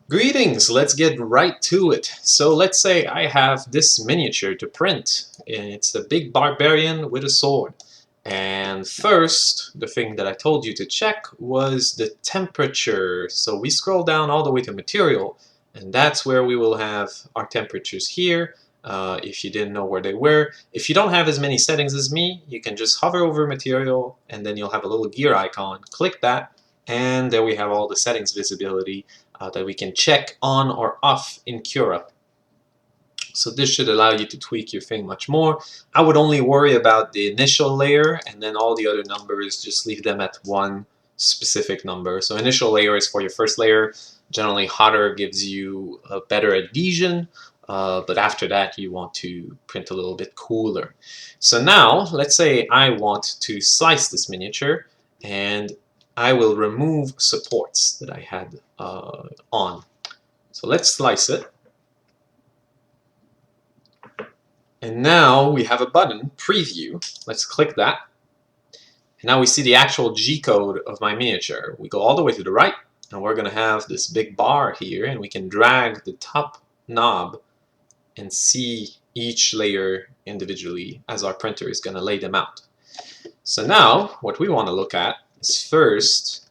Greetings, let's get right to it. So let's say I have this miniature to print. It's a big barbarian with a sword. And first, the thing that I told you to check was the temperature. So we scroll down all the way to material, and that's where we will have our temperatures here. If you didn't know where they were. If you don't have as many settings as me, you can just hover over material, and then you'll have a little gear icon. Click that, and there we have all the settings visibility that we can check on or off in Cura. So this should allow you to tweak your thing much more. I would only worry about the initial layer, and then all the other numbers, just leave them at one specific number. So initial layer is for your first layer. Generally hotter gives you a better adhesion, but after that you want to print a little bit cooler. So now let's say I want to slice this miniature, and I will remove supports that I had on. So let's slice it. And now we have a button, Preview. Let's click that. And now we see the actual G-code of my miniature. We go all the way to the right, and we're going to have this big bar here, and we can drag the top knob and see each layer individually as our printer is going to lay them out. So now what we want to look at is first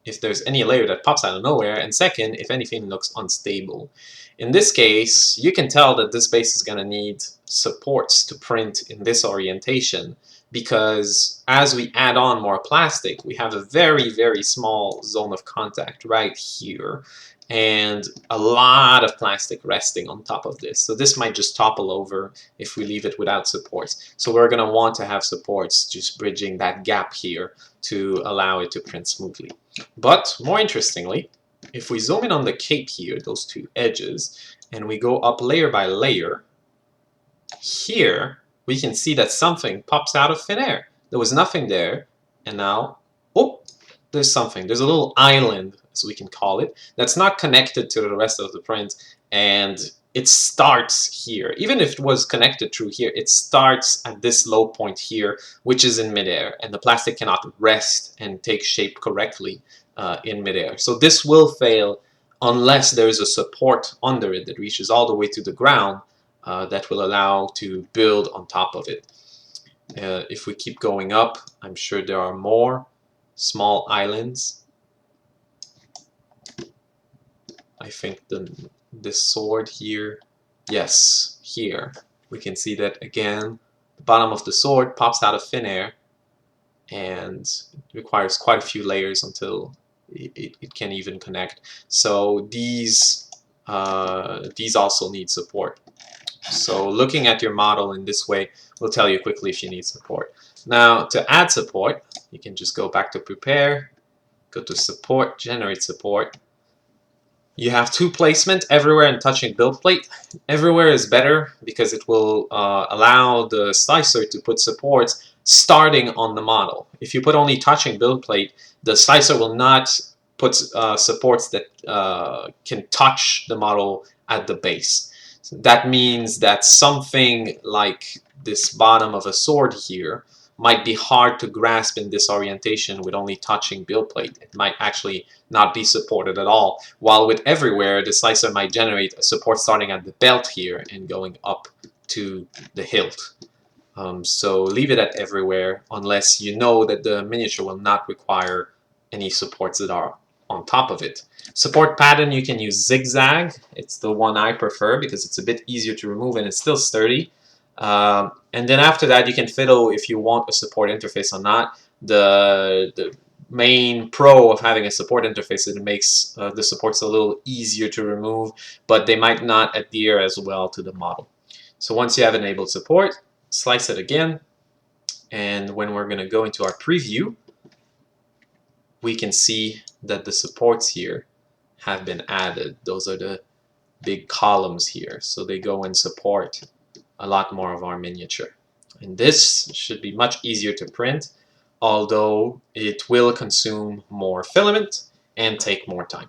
if there's any layer that pops out of nowhere, and second, if anything looks unstable. In this case, you can tell that this base is going to need supports to print in this orientation, because as we add on more plastic, we have a very, very small zone of contact right here, and a lot of plastic resting on top of this. So this might just topple over if we leave it without supports. So we're going to want to have supports just bridging that gap here to allow it to print smoothly. But more interestingly, if we zoom in on the cape here, those two edges, and we go up layer by layer, here we can see that something pops out of thin air. There was nothing there, and now, oh, there's something. There's a little island, as we can call it, that's not connected to the rest of the print, and it starts here. Even if it was connected through here, it starts at this low point here, which is in midair, and the plastic cannot rest and take shape correctly in midair. So this will fail unless there is a support under it that reaches all the way to the ground that will allow to build on top of it. If we keep going up, I'm sure there are more small islands. I think this sword here, yes, here we can see that again. The bottom of the sword pops out of thin air, and it requires quite a few layers until it can even connect. So these also need support. So looking at your model in this way will tell you quickly if you need support. Now to add support, you can just go back to Prepare, go to Support, Generate Support. You have two placement, everywhere and touching build plate. Everywhere is better because it will allow the slicer to put supports starting on the model. If you put only touching build plate, the slicer will not put supports that can touch the model at the base. So that means that something like this bottom of a sword here might be hard to grasp in this orientation with only touching build plate. It might actually not be supported at all. While with everywhere, the slicer might generate a support starting at the belt here and going up to the hilt. So leave it at everywhere unless you know that the miniature will not require any supports that are on top of it. Support pattern, you can use zigzag. It's the one I prefer because it's a bit easier to remove and it's still sturdy. And then after that, you can fiddle if you want a support interface or not. The main pro of having a support interface is it makes the supports a little easier to remove, but they might not adhere as well to the model. So once you have enabled support, slice it again, and when we're going to go into our preview, we can see that the supports here have been added. Those are the big columns here, so they go and support a lot more of our miniature. And this should be much easier to print, although it will consume more filament and take more time.